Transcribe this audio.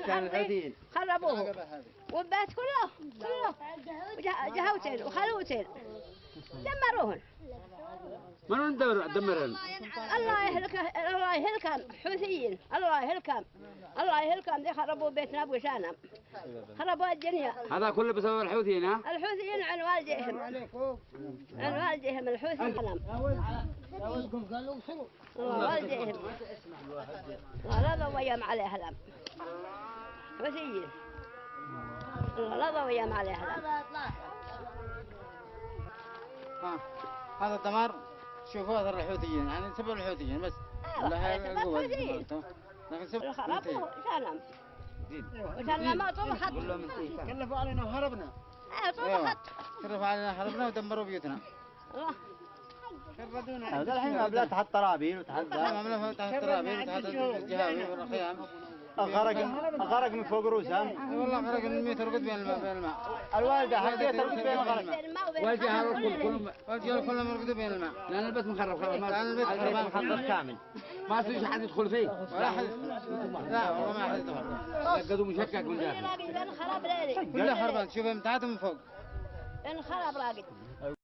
كان الحوثيين خربوه والبيت كله جهوتين وخلوتين دمروهن. من دمرهن؟ الله يهلكهم حوثيين، الله يهلكهم ذي خربوا بيتنا ابو شانم، خربوا الدنيا. هذا كله بسبب الحوثيين ها؟ الحوثيين عن والديهم الحوثيين والديهم لا ضويهم عليه لم حوثيين لا ضويهم عليه لم. هذا الدمار شوفوا هذا الحوثيين يعني سبب الحوثيين بس. لكن سبب خربوا شانم وشانم ما طلعت كلفوا علينا وهربنا. طلعت كلفوا علينا هربنا ودمروا بيوتنا. هذا الحين مبلغ تحت طرابين وتحت مبلغ تحت طرابين وتحت الجهاوي والخيام. غرق من فوق رؤوسهم. والله غرق من 100 رقد بين الماء. الوالدة حقيقة ترقد بين الغرق. والجهال كلهم رقدوا بين الماء. لأن البيت مخرب لأن البيت مخرب كامل. ما فيش حد يدخل فيه. ولا حد. لا والله ما حد يدخل. لقدوا مشكك من داخل. خرب ليلي. كله خربان شوفهم تحت من فوق. خرب راقد.